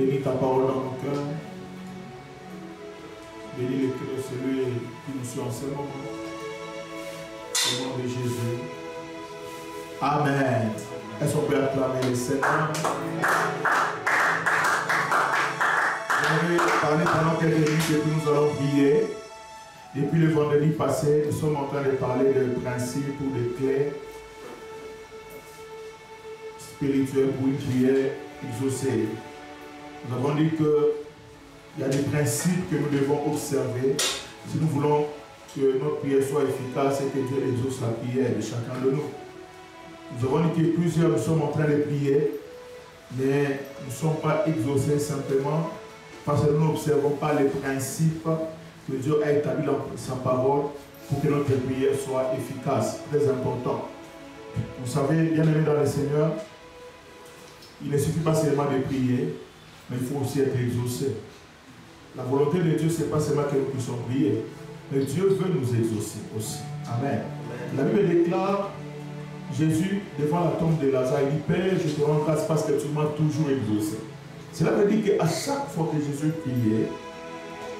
Bénis ta parole dans nos cœurs. Bénis les cœurs de celui qui nous suit en ce moment. Au nom de Jésus. Amen. Est-ce qu'on peut acclamer le Seigneur? Je vais parler pendant quelques minutes et puis nous allons prier. Depuis le vendredi passé, nous sommes en train de parler de principes ou de clés spirituelles pour une prière exaucée. Nous avons dit qu'il y a des principes que nous devons observer si nous voulons que notre prière soit efficace et que Dieu exauce la prière de chacun de nous. Nous avons dit que plusieurs nous sommes en train de prier, mais nous ne sommes pas exaucés simplement parce que nous n'observons pas les principes que Dieu a établis dans sa parole pour que notre prière soit efficace. Très important. Vous savez, bien aimés dans le Seigneur, il ne suffit pas seulement de prier, mais il faut aussi être exaucé. La volonté de Dieu, ce n'est pas seulement que nous puissions prier, mais Dieu veut nous exaucer aussi. Amen. La Bible déclare, Jésus, devant la tombe de Lazare, il dit, Père, je te rends grâce parce que tu m'as toujours exaucé. Cela veut dire qu'à chaque fois que Jésus priait,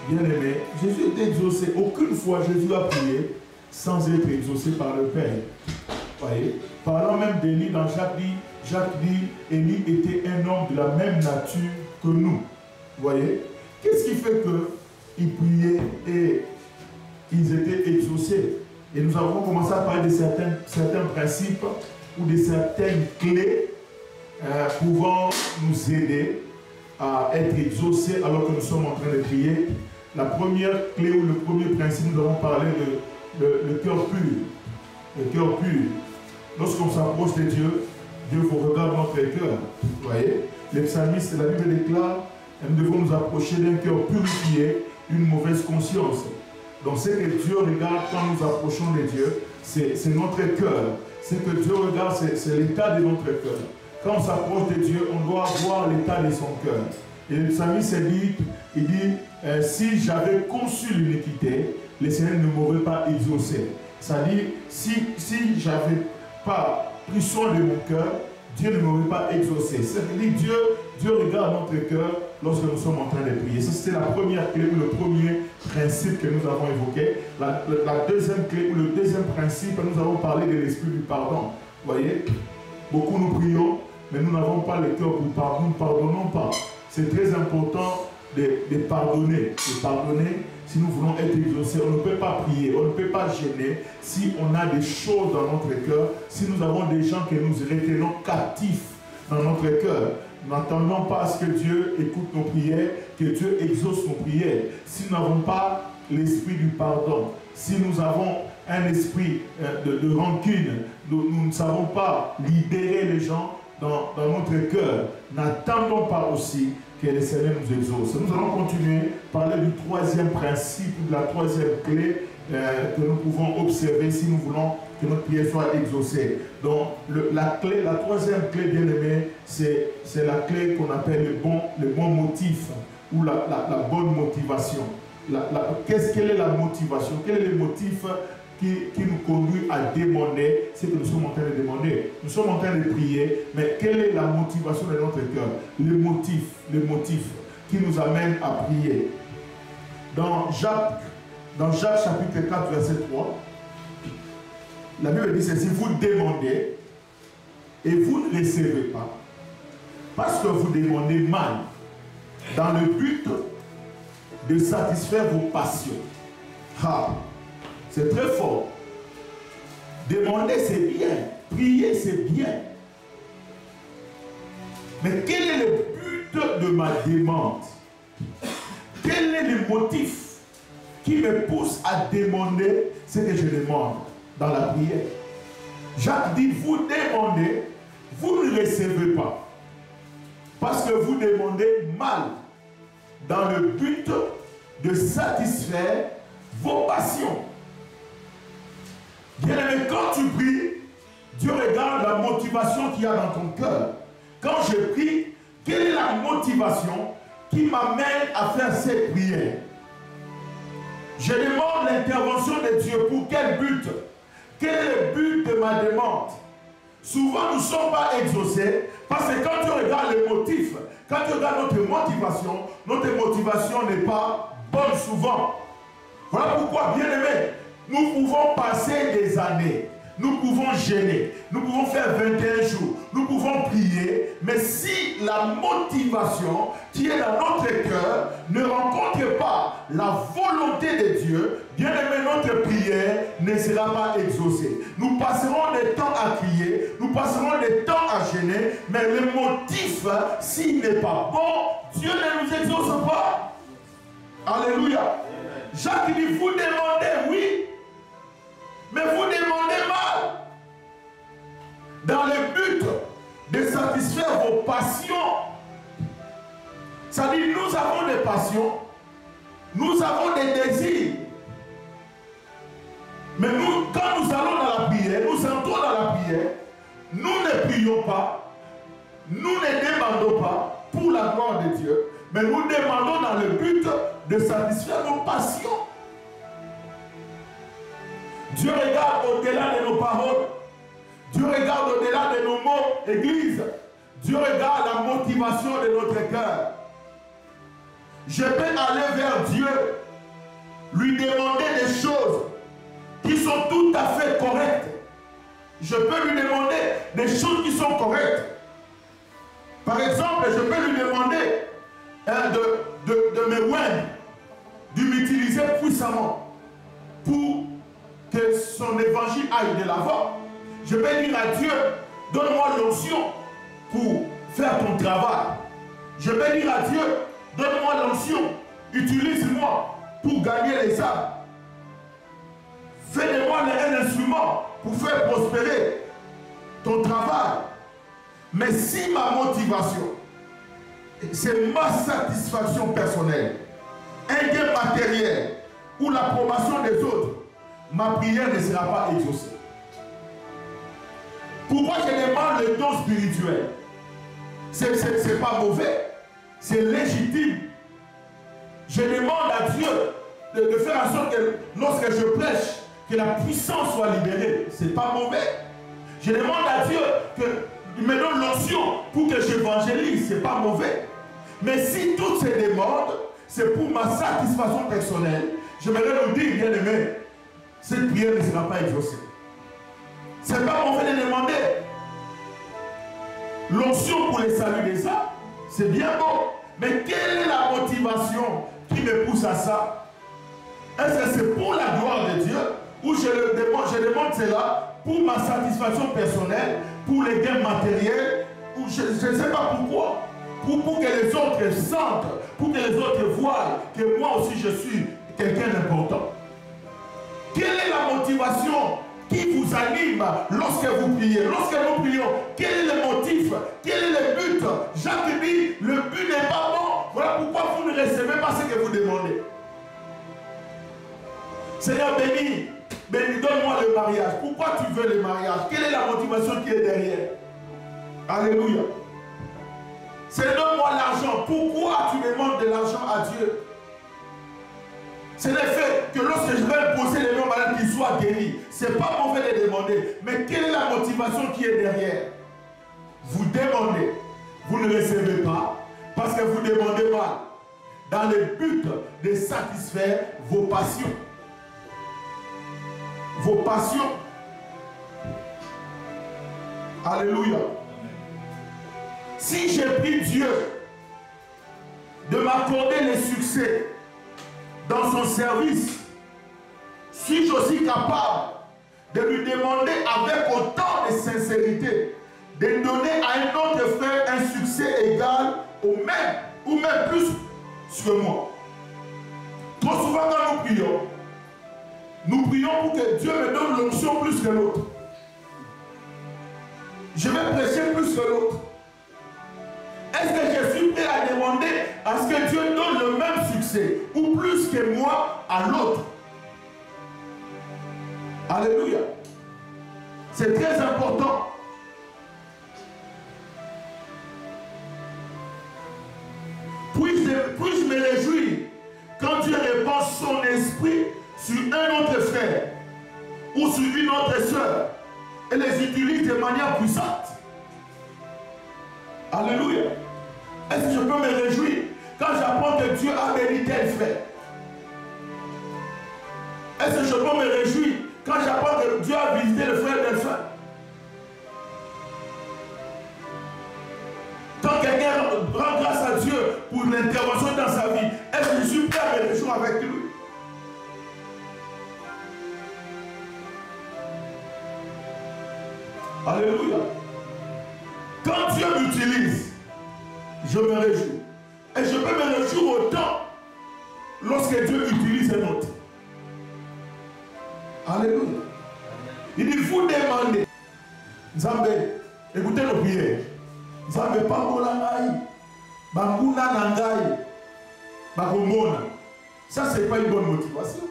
bien aimé, Jésus était exaucé. Aucune fois Jésus a prié sans être exaucé par le Père. Voyez? Parlant même d'Élie, dans Jacques dit, Élie était un homme de la même nature que nous. Voyez? Qu'est-ce qui fait qu'ils priaient et ils étaient exaucés? Et nous avons commencé à parler de certains principes ou de certaines clés pouvant nous aider à être exaucés alors que nous sommes en train de prier. La première clé ou le premier principe, nous avons parlé de le cœur pur. Le cœur pur. Lorsqu'on s'approche de Dieu, Dieu vous regarde notre cœur. Vous voyez? Les psalmistes, la Bible déclare, nous devons nous approcher d'un cœur purifié, une mauvaise conscience. Donc ce que Dieu regarde quand nous approchons de Dieu, c'est notre cœur. Ce que Dieu regarde, c'est l'état de notre cœur. Quand on s'approche de Dieu, on doit voir l'état de son cœur. Et le psalmiste dit, si j'avais conçu l'iniquité, le Seigneur ne m'aurait pas exaucé. C'est-à-dire, si je n'avais pas pris soin de mon cœur, Dieu ne m'aurait pas exaucé. C'est-à-dire, Dieu regarde notre cœur lorsque nous sommes en train de prier. Ça, c'était la première clé ou le premier principe que nous avons évoqué. La deuxième clé ou le deuxième principe, nous avons parlé de l'esprit du pardon. Vous voyez, beaucoup nous prions, mais nous n'avons pas le cœur pour pardonner. Nous ne pardonnons pas. C'est très important de pardonner. De pardonner si nous voulons être exaucés. On ne peut pas prier, on ne peut pas gêner si on a des choses dans notre cœur, si nous avons des gens que nous retenons captifs dans notre cœur. Nous n'attendons pas à ce que Dieu écoute nos prières, que Dieu exauce nos prières. Si nous n'avons pas l'esprit du pardon, si nous avons un esprit de rancune, nous ne savons pas libérer les gens dans notre cœur, n'attendons pas aussi que le Seigneur nous exauce. Nous allons continuer à parler du troisième principe, de la troisième clé que nous pouvons observer si nous voulons que notre prière soit exaucée. Donc la troisième clé, bien aimée, c'est la clé qu'on appelle le bon motif ou la bonne motivation. Quelle est la motivation? Quel est le motif qui nous conduit à demander ce que nous sommes en train de demander? Nous sommes en train de prier, mais quelle est la motivation de notre cœur? Le motif qui nous amène à prier. Dans Jacques chapitre 4, verset 3, la Bible dit ceci: vous demandez et vous ne recevez pas, parce que vous demandez mal, dans le but de satisfaire vos passions. C'est très fort. Demander, c'est bien. Prier, c'est bien. Mais quel est le but de ma demande? Quel est le motif qui me pousse à demander ce que je demande dans la prière? Jacques dit, vous demandez, vous ne recevez pas. Parce que vous demandez mal, dans le but de satisfaire vos passions. Bien aimé, quand tu pries, Dieu regarde la motivation qu'il y a dans ton cœur. Quand je prie, quelle est la motivation qui m'amène à faire cette prière? Je demande l'intervention de Dieu. Pour quel but? Quel est le but de ma demande? Souvent, nous ne sommes pas exaucés parce que quand tu regardes les motifs, Quand tu regardes notre motivation n'est pas bonne souvent. Voilà pourquoi, bien aimé, nous pouvons passer des années, nous pouvons gêner, nous pouvons faire 21 jours, nous pouvons prier, mais si la motivation qui est dans notre cœur ne rencontre pas la volonté de Dieu, bien aimé, notre prière ne sera pas exaucée. Nous passerons des temps à crier, nous passerons des temps à gêner, mais le motif, s'il n'est pas bon, Dieu ne nous exauce pas. Alléluia. Jacques dit, vous demandez, oui, mais vous demandez mal. Dans le but de satisfaire vos passions. C'est-à-dire, nous avons des passions, nous avons des désirs. Mais nous, quand nous allons dans la prière, nous entrons dans la prière, nous ne prions pas, nous ne demandons pas pour la gloire de Dieu, mais nous demandons dans le but de satisfaire nos passions. Dieu regarde au-delà de nos paroles. Dieu regarde au-delà de nos mots, Église. Dieu regarde la motivation de notre cœur. Je peux aller vers Dieu, lui demander des choses qui sont tout à fait correctes. Je peux lui demander des choses qui sont correctes. Par exemple, je peux lui demander de me oindre, de m'utiliser puissamment pour que son évangile aille de l'avant. Je vais dire à Dieu, donne-moi l'onction pour faire ton travail. Je vais dire à Dieu, donne-moi l'onction, utilise-moi pour gagner les âmes. Fais de moi un instrument pour faire prospérer ton travail. Mais si ma motivation, c'est ma satisfaction personnelle, un gain matériel ou l'approbation des autres, ma prière ne sera pas exaucée. Pourquoi je demande le don spirituel? C'est pas mauvais, c'est légitime. Je demande à Dieu de faire en sorte que lorsque je prêche, que la puissance soit libérée. C'est pas mauvais. Je demande à Dieu qu'il me donne l'onction pour que j'évangélise. C'est pas mauvais. Mais si toutes ces demandes, c'est pour ma satisfaction personnelle, j'aimerais nous dire, bien aimé, cette prière ne sera pas exaucée. C'est pas mauvais de demander l'onction pour les saluts des âmes. C'est bien beau. Mais quelle est la motivation qui me pousse à ça? Est-ce que c'est pour la gloire de Dieu ou je demande cela pour ma satisfaction personnelle, pour les gains matériels, ou je ne sais pas pourquoi. Pour que les autres sentent, pour que les autres voient que moi aussi je suis quelqu'un d'important. Quelle est la motivation qui vous anime lorsque vous priez? Lorsque nous prions, quel est le motif? Quel est le but? Jacques dit, le but n'est pas bon. Voilà pourquoi vous ne recevez pas ce que vous demandez. Seigneur, bénis, donne-moi le mariage. Pourquoi tu veux le mariage? Quelle est la motivation qui est derrière? Alléluia. C'est donne-moi l'argent. Pourquoi tu demandes de l'argent à Dieu? C'est le fait que lorsque je vais poser les noms malades qu'ils soient guéris. Ce n'est pas mauvais de demander. Mais quelle est la motivation qui est derrière? Vous demandez. Vous ne recevez pas parce que vous demandez mal. Dans le but de satisfaire vos passions. Vos passions. Alléluia. Si j'ai pris Dieu de m'accorder le succès dans son service, suis-je aussi capable de lui demander avec autant de sincérité de donner à un autre frère un succès égal au même ou même plus que moi? Trop souvent quand nous prions pour que Dieu me donne l'onction plus que l'autre. Je vais prêcher plus que l'autre. Est-ce que je suis prêt à demander à ce que Dieu donne le même succès ou plus que moi à l'autre? Alléluia. C'est très important. Puis-je me réjouir quand Dieu répand son esprit sur un autre frère ou sur une autre sœur et les utilise de manière puissante? Alléluia. Est-ce que je peux me réjouir quand j'apprends que Dieu a béni tel frère? Est-ce que je peux me réjouir quand j'apprends que Dieu a visité le frère del frère? Quand quelqu'un rend grâce à Dieu pour l'intervention dans sa vie, est-ce que je suis prêt à me réjouir avec lui? Alléluia. Quand Dieu m'utilise, je me réjouis. Et je peux me réjouir autant lorsque Dieu utilise un autre. Alléluia. Il dit, vous demandez. Nzambe, écoutez nos prières. Nzambe, pambola ngai, banguna nangai, bakomona. Ça, c'est pas une bonne motivation.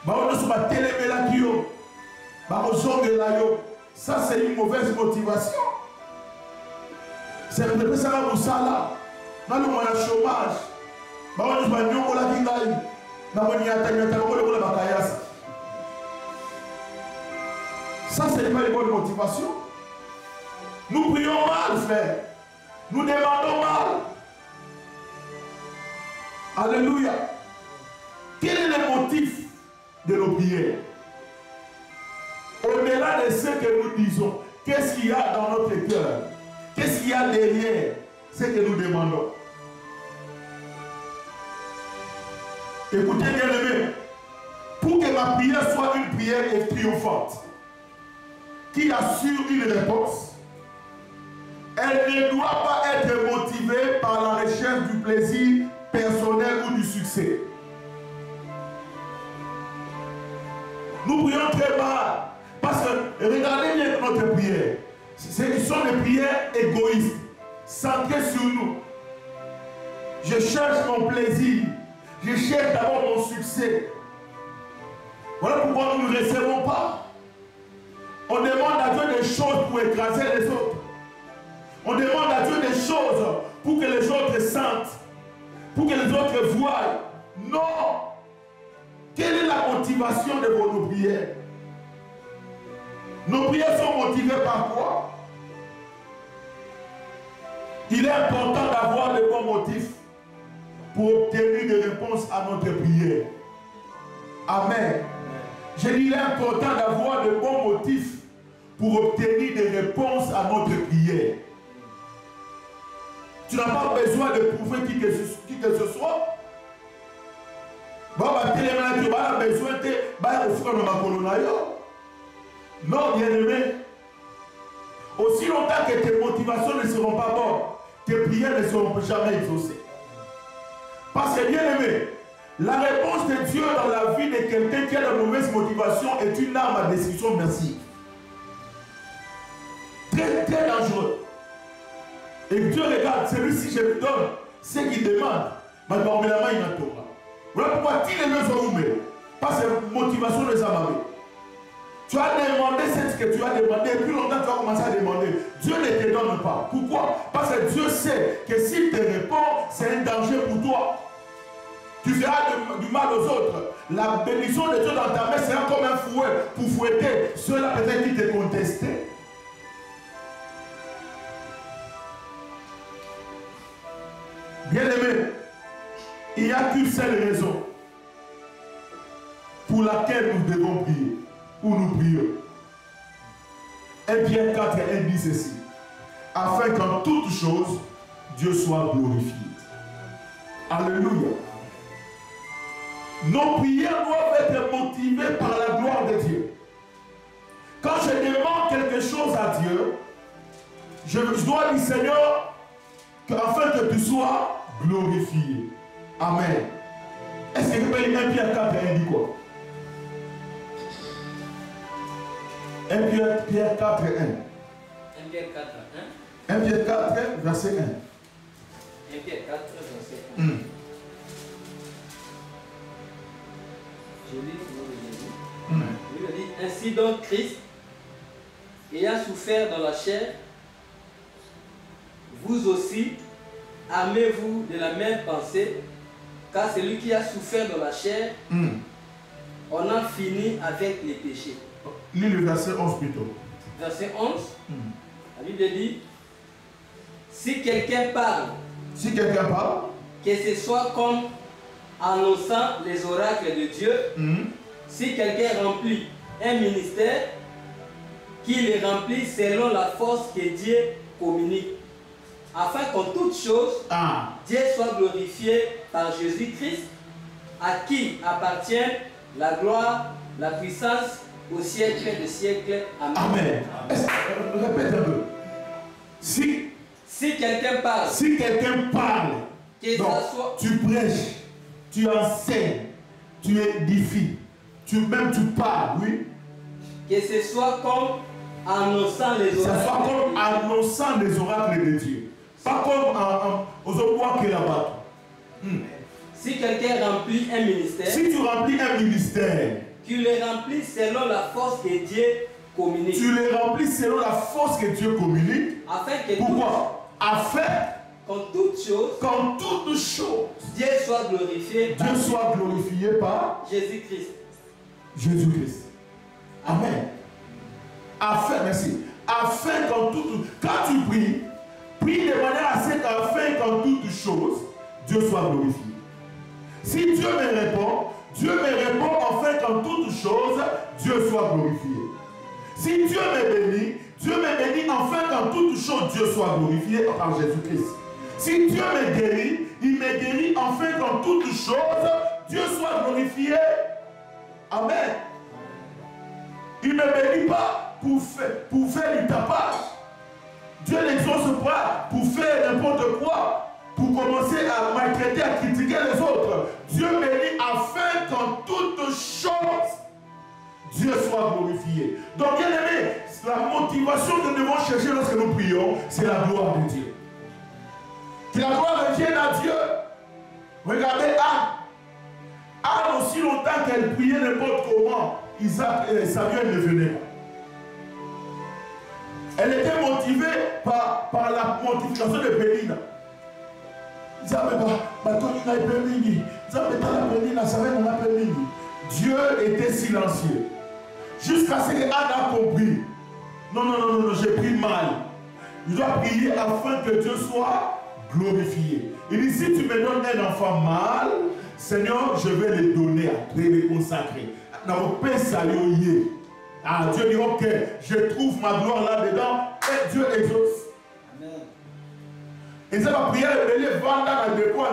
Baono soba telemela kiyo, bakozongela yo. Ça, c'est une mauvaise motivation. C'est le ça va musala. Dans le mois de chômage, baono soba nyongola kingai, nabonyata nyata kokola bakayasa. Ça, ce n'est pas une bonne motivation. Nous prions mal, frère. Nous demandons mal. Alléluia. Quel est le motif de nos prières? Au-delà de ce que nous disons, qu'est-ce qu'il y a dans notre cœur? Qu'est-ce qu'il y a derrière ce que nous demandons? Écoutez bien aimé, pour que ma prière soit une prière triomphante, qui assure une réponse, elle ne doit pas être motivée par la recherche du plaisir personnel ou du succès. Nous prions très mal parce que regardez bien notre prière. Ce sont des prières égoïstes, centrées sur nous. Je cherche mon plaisir, je cherche d'abord mon succès. Voilà pourquoi nous ne recevons pas. On demande à Dieu des choses pour écraser les autres. On demande à Dieu des choses pour que les autres sentent, pour que les autres voient. Non! Quelle est la motivation de vos prières? Nos prières sont motivées par quoi? Il est important d'avoir de bons motifs pour obtenir des réponses à notre prière. Amen. Je dis, il est important d'avoir de bons motifs pour obtenir des réponses à notre prière. Tu n'as pas besoin de prouver qui que ce soit. Non, bien-aimé. Aussi longtemps que tes motivations ne seront pas bonnes, tes prières ne seront jamais exaucées. Parce que, bien-aimé, la réponse de Dieu dans la vie de quelqu'un qui a de mauvaises motivations est une arme à destruction massive. Très, très dangereux. Et Dieu regarde, celui-ci, je lui donne ce qu'il demande. Mais il n'a pas. Voilà pourquoi tu ne le veux parce que motivation de Zamabé. Tu as demandé ce que tu as demandé, et plus longtemps tu vas commencer à demander. Dieu ne te donne pas. Pourquoi? Parce que Dieu sait que s'il te répond, c'est un danger pour toi. Tu feras du mal aux autres. La bénédiction de Dieu dans ta main sera comme un fouet pour fouetter ceux-là peut-être qui te contestaient. Bien-aimé, il n'y a qu'une seule raison pour laquelle nous devons prier, ou nous prions. 1 Pierre 4 et 1 dit ceci: afin qu'en toutes choses, Dieu soit glorifié. Alléluia. Nos prières doivent être motivées par la gloire de Dieu. Quand je demande quelque chose à Dieu, je dois dire, Seigneur, afin que tu sois glorifié. Amen. Est-ce que vous pouvez lire 1 Pierre 4 et 1 dit quoi? 1 Pierre 4 et 1. 1 Pierre 4 et 1. 1 Pierre 4 verset 1. 1 Pierre 4 verset 1. Je lis pour vous. Il dit, ainsi donc Christ, ayant souffert dans la chair, vous aussi, armez-vous de la même pensée, car celui qui a souffert dans la chair, on a fini avec les péchés. Lis le verset 11 plutôt. Verset 11, la Bible dit, Si quelqu'un parle, que ce soit comme annonçant les oracles de Dieu, si quelqu'un remplit un ministère, qu'il les remplit selon la force que Dieu communique, afin qu'en toutes choses, Dieu soit glorifié par Jésus-Christ, à qui appartient la gloire, la puissance au siècle des siècles. Amen. Répète un peu. Si quelqu'un parle, que donc, soit... tu prêches, tu enseignes, tu édifies, tu parles, oui. Que ce soit comme annonçant les oracles de Dieu. Pas comme aux autres qui là-bas. Si quelqu'un remplit un ministère, si tu remplis un ministère, tu les remplis selon la force que Dieu communique. Tu les remplis selon la force que Dieu communique. Afin que pourquoi? Afin qu'en toutes choses, Dieu soit glorifié par Jésus-Christ. Jésus-Christ. Amen. Afin, merci. Afin qu'en toutes, quand tu prie de manière à ce qu'afin qu'en toutes choses, Dieu soit glorifié. Si Dieu me répond afin qu'en toutes choses, Dieu soit glorifié. Si Dieu me bénit afin qu'en toutes choses, Dieu soit glorifié par Jésus-Christ. Si Dieu me guérit, il me guérit afin qu'en toutes choses, Dieu soit glorifié. Amen. Il ne me bénit pas pour faire du tapage. Dieu n'exauce pas pour faire n'importe quoi, pour commencer à maltraiter, à critiquer les autres. Dieu bénit afin qu'en toutes choses, Dieu soit glorifié. Donc, bien aimé, la motivation que nous devons chercher lorsque nous prions, c'est la gloire de Dieu. Que la gloire revienne à Dieu. Regardez Anne. Anne, aussi longtemps qu'elle priait n'importe comment, Samuel ne venait pas. Elle était motivée par la mortification de Pénina. Dieu était silencieux. Jusqu'à ce qu'Anne a compris. Non, j'ai pris mal. Je dois prier afin que Dieu soit glorifié. Il dit, si tu me donnes un enfant mâle, Seigneur, je vais le donner à toi, le consacrer. Ah, Dieu dit, ok, je trouve ma gloire là-dedans, et Dieu exauce. Amen. Et ça va prier, les vendre dans le dépôt,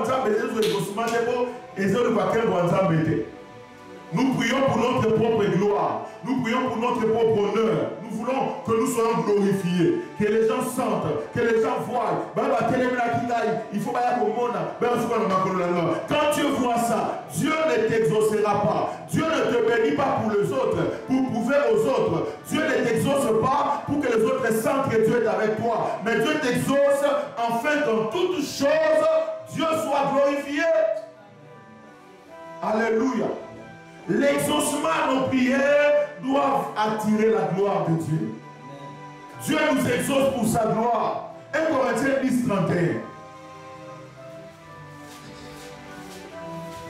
nous prions pour notre propre gloire. Nous prions pour notre propre honneur. Nous voulons que nous soyons glorifiés. Que les gens sentent, que les gens voient. Il faut quand Dieu voit ça, Dieu ne t'exaucera pas. Dieu ne te bénit pas pour les autres, pour prouver aux autres. Dieu ne t'exauce pas pour que les autres sentent que Dieu est avec toi. Mais Dieu t'exauce afin qu'en toutes choses, Dieu soit glorifié. Alléluia. L'exaucement à nos prières doit attirer la gloire de Dieu. Dieu nous exauce pour sa gloire. 1 Corinthiens 10, 31.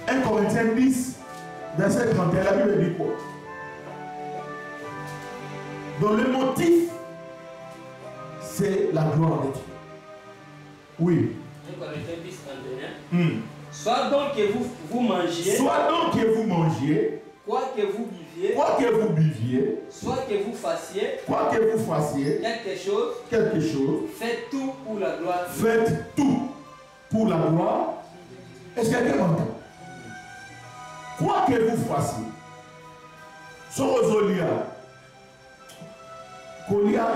1 Corinthiens 10, verset 31. La Bible dit quoi? Donc le motif, c'est la gloire de Dieu. Oui. 1 Corinthiens 10, 31. Soit donc que vous mangiez. Soit donc que vous mangiez. Quoi que vous buviez. Quoi que vous buviez. Soit que vous fassiez. Quoi que vous fassiez. Quelque chose. Faites tout pour la gloire. Faites tout pour la gloire. Est-ce que quelqu'un m'entend? Quoi que vous fassiez. Sorozolia. Kolia,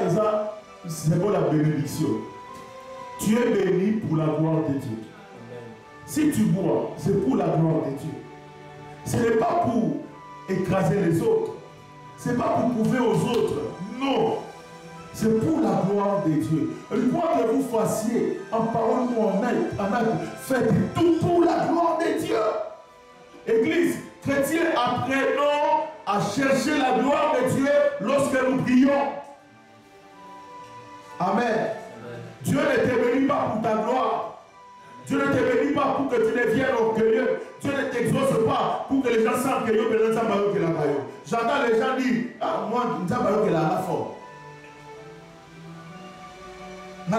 c'est pour la bénédiction. Tu es béni pour la gloire de Dieu. Si tu bois, c'est pour la gloire de Dieu. Ce n'est pas pour écraser les autres. Ce n'est pas pour prouver aux autres. Non. C'est pour la gloire de Dieu. Et quoi que vous fassiez, en parole ou en acte, faites tout pour la gloire de Dieu. Église, chrétiens, apprenons à chercher la gloire de Dieu lorsque nous prions. Amen. Dieu ne te bénit pas pour ta gloire. Dieu ne te bénit pas pour que tu deviennes orgueilleux. Dieu ne t'exauce pas pour que les gens sentent que Dieu est là. J'entends les gens dire, ah, moi, je suis là à la forme. Non,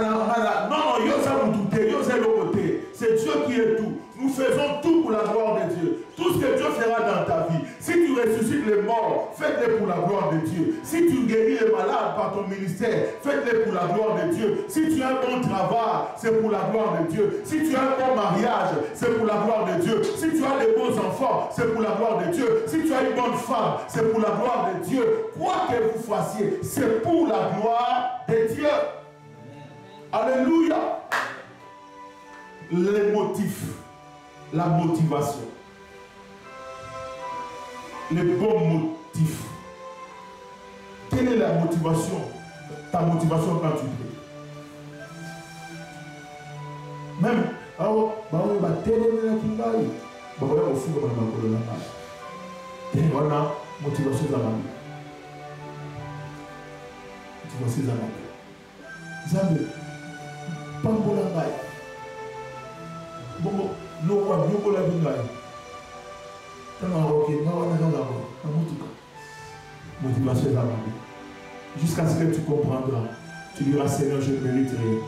c'est Dieu qui est tout. Nous faisons tout pour la gloire de Dieu. Tout ce que Dieu fera dans ta vie. Si tu ressuscites les morts, faites-le pour la gloire de Dieu. Si tu guéris les malades par ton ministère, faites-le pour la gloire de Dieu. Si tu as un bon travail, c'est pour la gloire de Dieu. Si tu as un bon mariage, c'est pour la gloire de Dieu. Si tu as des bons enfants, c'est pour la gloire de Dieu. Si tu as une bonne femme, c'est pour la gloire de Dieu. Quoi que vous fassiez, c'est pour la gloire de Dieu. Alléluia. Les motifs, la motivation, les bons motifs. Quelle est la motivation? Ta motivation quand tu pries. Même, motivation dans ma vie. Motivation dans ma vie. Motivation dans ma vie. Jusqu'à ce que tu comprendras. Tu diras, Seigneur, je mérite rien.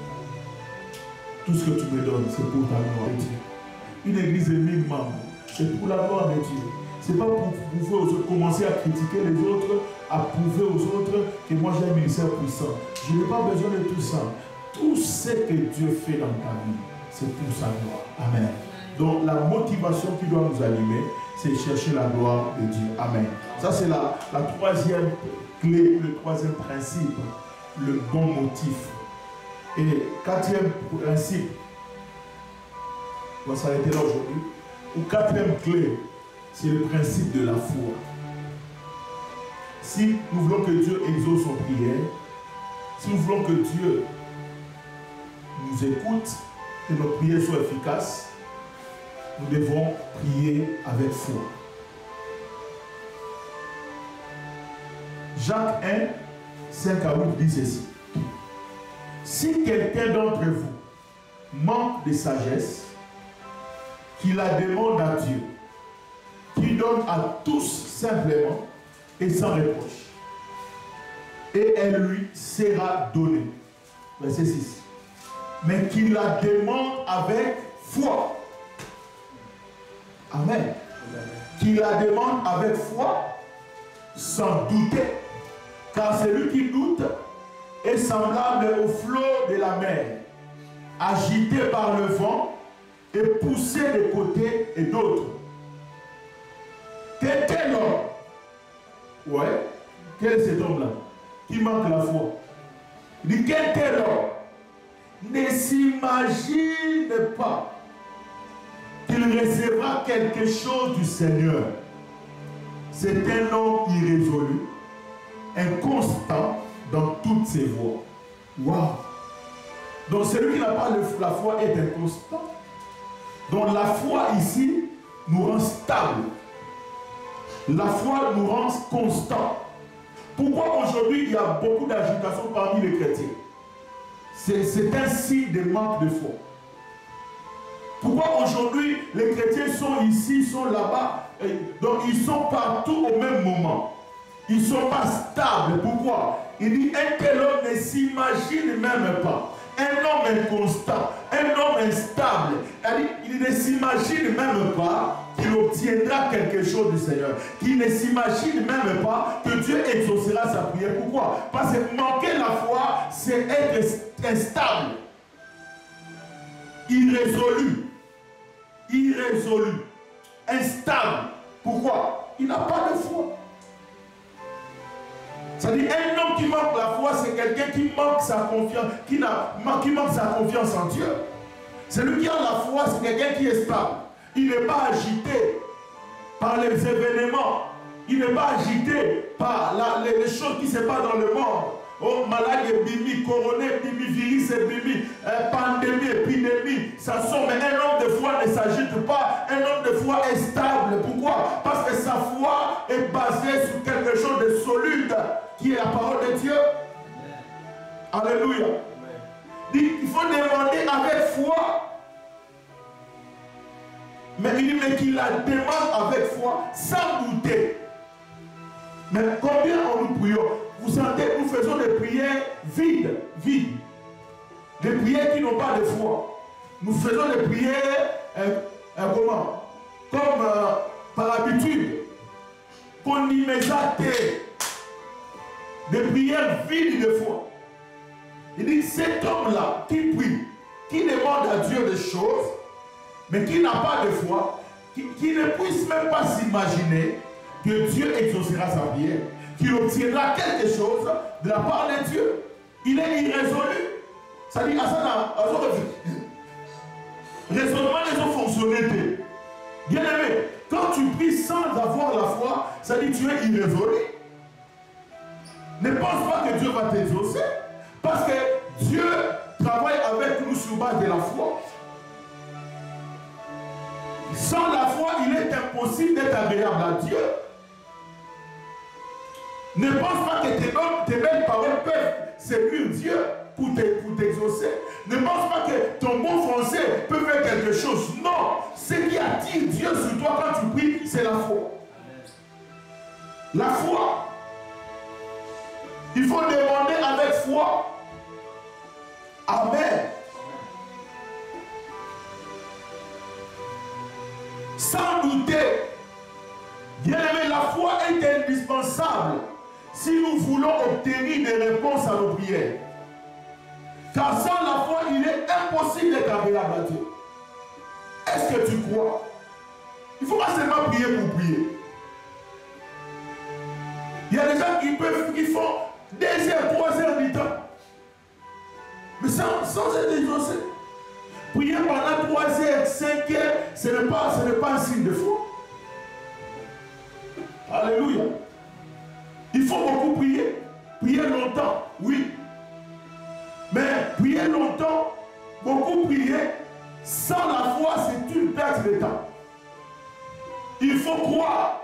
Tout ce que tu me donnes, c'est pour ta gloire de Dieu. Une église de 1000 membres, c'est pour la gloire de Dieu. Ce n'est pas pour prouver aux autres, commencer à critiquer les autres, à prouver aux autres que moi j'ai un ministère puissant. Je n'ai pas besoin de tout ça. Tout ce que Dieu fait dans ta vie, c'est pour sa gloire. Amen. Donc la motivation qui doit nous animer, c'est chercher la gloire de Dieu. Amen. Ça c'est la troisième clé, le troisième principe, le bon motif. Et quatrième principe, on va s'arrêter là aujourd'hui. Ou quatrième clé, c'est le principe de la foi. Si nous voulons que Dieu exauce nos prières, si nous voulons que Dieu nous écoute, que nos prières soient efficaces, nous devons prier avec foi. Jacques 1, 5 à 8 dit ceci. Si quelqu'un d'entre vous manque de sagesse, qu'il la demande à Dieu, qui donne à tous simplement et sans reproche, et elle lui sera donnée. Verset 6. Mais qu'il la demande avec foi. Amen. Qu'il la demande avec foi, sans douter. Car celui qui doute est semblable au flot de la mer, agité par le vent et poussé de côté et d'autre. Quel est l'homme? Ouais. Quel est cet homme-là? Qui manque la foi. Il dit, quel est l'homme? Ne s'imagine pas qu'il recevra quelque chose du Seigneur. C'est un homme irrésolu, inconstant dans toutes ses voies. Waouh! Donc celui qui n'a pas la foi est inconstant. Donc la foi ici nous rend stable. La foi nous rend constant. Pourquoi aujourd'hui il y a beaucoup d'agitation parmi les chrétiens? C'est un signe de manque de foi. Pourquoi aujourd'hui les chrétiens sont ici, sont là-bas, donc ils sont partout au même moment? Ils ne sont pas stables. Pourquoi? Il dit un tel homme ne s'imagine même pas. Un homme inconstant, un homme instable. Il ne s'imagine même pas qu'il obtiendra quelque chose du Seigneur. Qu'il ne s'imagine même pas que Dieu exaucera sa prière. Pourquoi? Parce que manquer la foi, c'est être instable. Irrésolu. Irrésolu. Instable. Pourquoi? Il n'a pas de foi. C'est-à-dire, un homme qui manque la foi, c'est quelqu'un qui manque sa confiance, qui manque sa confiance en Dieu. Celui qui a la foi, c'est quelqu'un qui est stable. Il n'est pas agité par les événements. Il n'est pas agité par les choses qui se passent dans le monde. Oh, maladie, bimi, coroné, bimi, virus, bimi, pandémie, épidémie, ça sort. Mais un homme de foi ne s'agite pas. Un homme de foi est stable. Pourquoi? Parce que sa foi est basée sur quelque chose de solide, qui est la parole de Dieu. Alléluia. Il faut demander avec foi. Mais il dit, mais qu'il la demande avec foi, sans douter. Mais combien on nous prions? Vous sentez que nous faisons des prières vides, vides. des prières qui n'ont pas de foi. Nous faisons des prières comment? Comme par habitude, qu'on y met des prières vides de foi. Il dit, cet homme-là qui prie, qui demande à Dieu des choses, mais qui n'a pas de foi, qui ne puisse même pas s'imaginer que Dieu exaucera sa prière, qu'il obtiendra quelque chose de la part de Dieu. Il est irrésolu. Ça dit, raisonnement des autres fonctionnalités. Bien aimé, quand tu pries sans avoir la foi, ça dit tu es irrésolu. Ne pense pas que Dieu va t'exaucer, parce que Dieu travaille avec nous sur base de la foi. Sans la foi, il est impossible d'être agréable à Dieu. Ne pense pas que tes belles paroles peuvent séduire Dieu pour t'exaucer. Ne pense pas que ton bon français peut faire quelque chose. Non, ce qui attire Dieu sur toi quand tu pries, c'est la foi. La foi. Il faut demander avec foi. Amen. Sans douter. Bien aimé, la foi est indispensable si nous voulons obtenir des réponses à nos prières. Car sans la foi, il est impossible d'être agréable à Dieu. Est-ce que tu crois? Il ne faut pas seulement prier pour prier. Il y a des gens qui font 2 heures, 3 heures du temps. Mais sans être exaucé. Prier pendant 3 heures, 5 heures, ce n'est pas un signe de foi. Alléluia. Il faut beaucoup prier. Prier longtemps, oui. Mais prier longtemps, beaucoup prier, sans la foi, c'est une perte de temps. Il faut croire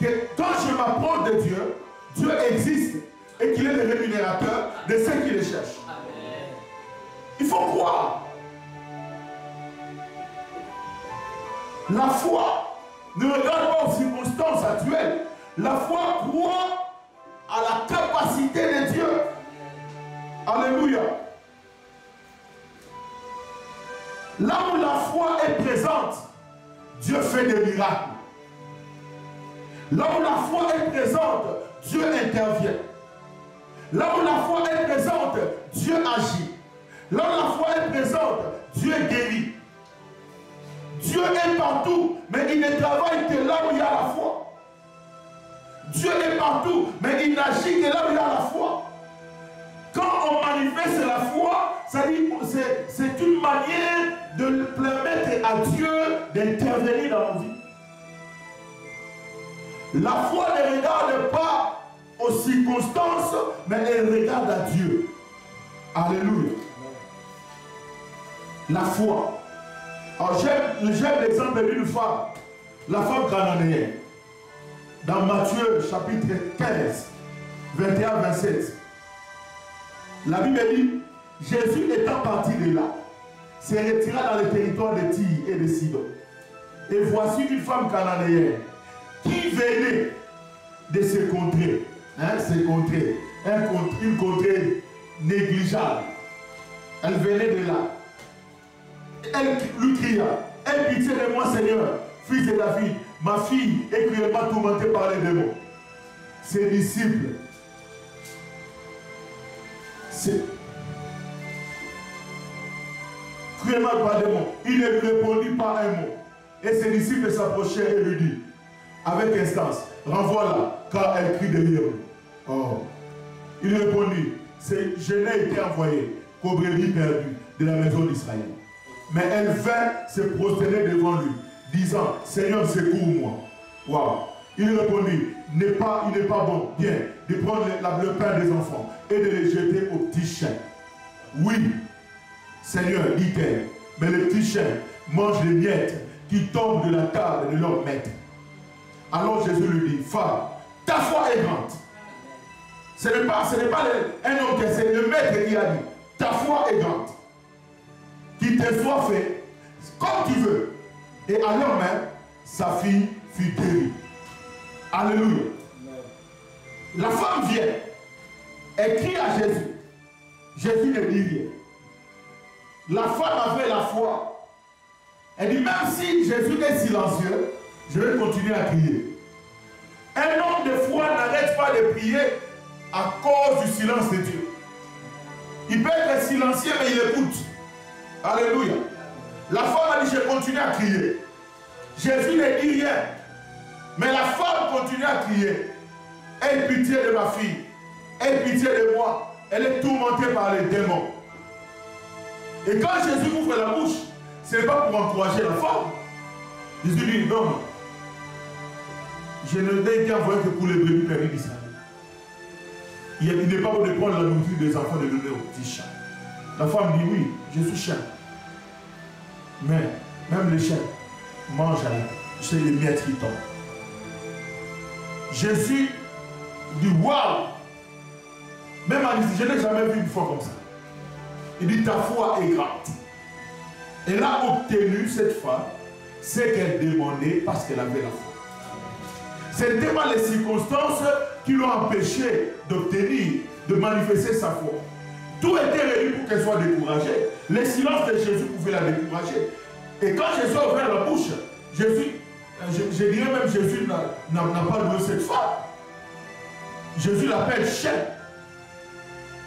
que quand je m'approche de Dieu, Dieu existe et qu'il est le rémunérateur de ceux qui le cherchent. Amen. Il faut croire. La foi ne regarde pas aux circonstances actuelles. La foi croit à la capacité de Dieu. Alléluia. Là où la foi est présente, Dieu fait des miracles. Là où la foi est présente, Dieu intervient. Là où la foi est présente, Dieu agit. Là où la foi est présente, Dieu guérit. Dieu est partout, mais il ne travaille que là où il y a la foi. Dieu est partout, mais il n'agit que là où il y a la foi. Quand on manifeste la foi, c'est une manière de permettre à Dieu d'intervenir dans nos vies. La foi ne regarde pas aux circonstances, mais elle regarde à Dieu. Alléluia. La foi. Alors j'aime l'exemple d'une femme, la femme cananéenne. Dans Matthieu chapitre 15, 21-27. La Bible dit, Jésus étant parti de là, se retira dans le territoire de Tyr et de Sidon. Et voici une femme cananéenne qui venait de ces contrées, une contrée négligeable. Elle venait de là. Elle lui cria, aie pitié de moi Seigneur, fils de David, ma fille est cruellement tourmentée par les démons. Ses disciples, cruellement par les démons, il ne lui répondit pas un mot. Et ses disciples s'approchèrent et lui dirent, avec instance, renvoie-la, car elle crie derrière nous. Oh. Il répondit, je n'ai été envoyé qu'aux brebis perdues de la maison d'Israël. Mais elle vint se prosterner devant lui, disant, Seigneur, secours-moi. Wow. Il répondit, il n'est pas bon, bien, de prendre le pain des enfants et de les jeter aux petits chiens. Oui, Seigneur, dit-elle, mais les petits chiens mangent les miettes qui tombent de la table de leur maître. Alors Jésus lui dit, femme, ta foi est grande. Ce n'est pas un homme, c'est le maître qui a dit, ta foi est grande. Qu'il te soit fait comme tu veux. Et à l'heure même, sa fille fut guérie. Alléluia. La femme vient. Elle crie à Jésus. Jésus ne dit rien. La femme avait la foi. Elle dit, même si Jésus est silencieux, je vais continuer à crier. Un homme de foi n'arrête pas de prier à cause du silence de Dieu. Il peut être silencieux, mais il écoute. Alléluia. La femme a dit, je continue à crier. Jésus ne dit rien. Mais la femme continue à crier. Aie pitié de ma fille. Aie pitié de moi. Elle est tourmentée par les démons. Et quand Jésus ouvre la bouche, ce n'est pas pour encourager la femme. Jésus dit, non. Je ne t'ai été envoyé que pour les brebis perdues d'Israël. Il n'est pas bon de prendre la nourriture des enfants et de donner aux petits chiens. La femme dit, oui, je suis chien. Mais même les chiens mangent c'est les miettes qui tombent. Jésus dit, waouh! Même en Israël, je n'ai jamais vu une foi comme ça. Il dit, ta foi est grande. Elle a obtenu, cette femme, ce qu'elle demandait parce qu'elle avait la foi. Ce n'était pas les circonstances qui l'ont empêché d'obtenir, de manifester sa foi. Tout était réuni pour qu'elle soit découragée. Le silence de Jésus pouvait la décourager. Et quand Jésus a ouvert la bouche, Jésus, je dirais même Jésus n'a pas loué cette femme. Jésus l'appelle chien.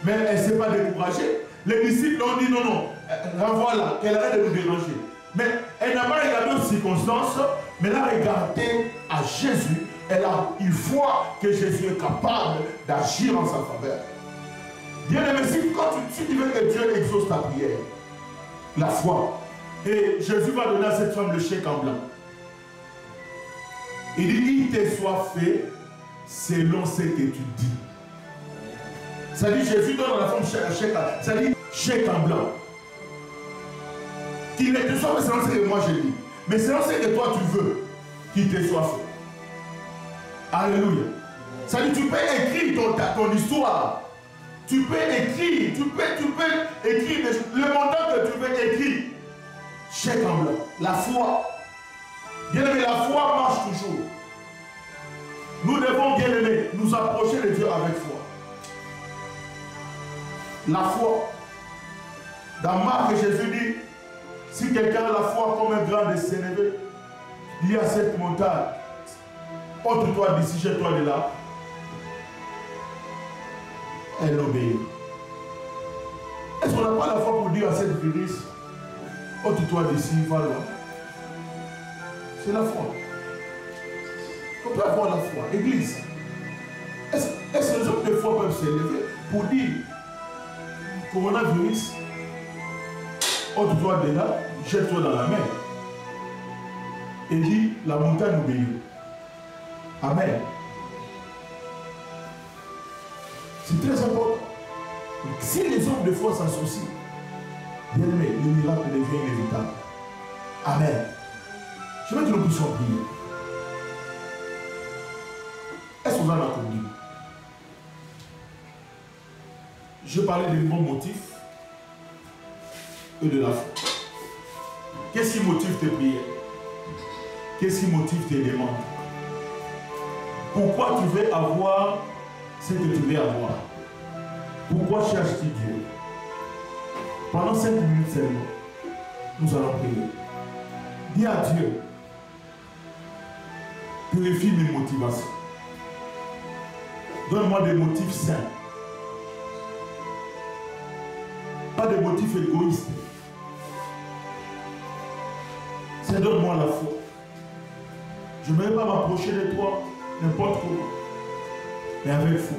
Mais elle ne s'est pas découragée. Les disciples ont dit non, non, renvoie-la, qu'elle arrête de nous déranger. Mais elle n'a pas regardé aux circonstances, mais elle a regardé à Jésus. Elle a une foi que Jésus est capable d'agir en sa faveur. Bien-aimé, si tu veux que Dieu exauce ta prière, la foi, et Jésus va donner à cette femme le chèque en blanc. Il dit, il te soit fait selon ce que tu dis. Ça dit, Jésus donne à la femme chèque, ça dit chèque en blanc. Qu'il ne te soit fait selon ce que moi je dis, mais selon ce que toi tu veux, qu'il te soit fait. Alléluia. Ça dit, tu peux écrire ton histoire. Tu peux écrire, tu peux écrire le montant que tu veux écrire. Chèque en blanc. La foi. Bien aimé, la foi marche toujours. Nous devons, bien aimé, nous approcher de Dieu avec foi. La foi. Dans Marc, Jésus dit, si quelqu'un a la foi comme un grand de s'élever, il y a cette montagne. Ôte-toi d'ici, jette-toi de là. Elle obéit. Est-ce qu'on n'a pas la foi pour dire à cette virus, ôte-toi d'ici, va loin? C'est la foi. On peut avoir la foi. Église. Est-ce que les hommes de foi peuvent s'élever pour dire, coronavirus, ôte-toi de là, jette-toi dans la mer. Et dit, la montagne obéit. Amen. C'est très important. Donc, si les hommes de foi s'associent, bien aimé, le miracle devient inévitable. Amen. Je veux que nous puissions prier. Est-ce qu'on en a compris? Je parlais des bons motifs et de la foi. Qu'est-ce qui motive tes prières? Qu'est-ce qui motive tes demandes? Pourquoi tu veux avoir ce que tu veux avoir? Pourquoi cherches-tu Dieu? Pendant 5 minutes seulement, nous allons prier. Dis à Dieu, purifie mes motivations. Donne-moi des motifs sains. Pas des motifs égoïstes. C'est donne-moi la foi. Je ne vais pas m'approcher de toi n'importe comment, mais avec foi.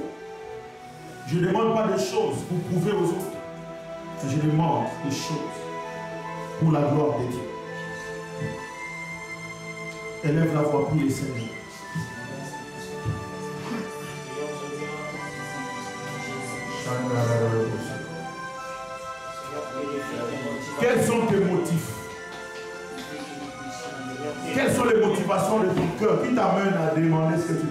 Je ne demande pas des choses pour prouver aux autres. Je demande des choses pour la gloire de Dieu. Élève la voix, prie le Seigneur. Quels sont tes motifs? Quelles sont les motivations de ton cœur qui t'amènent à demander ce que tu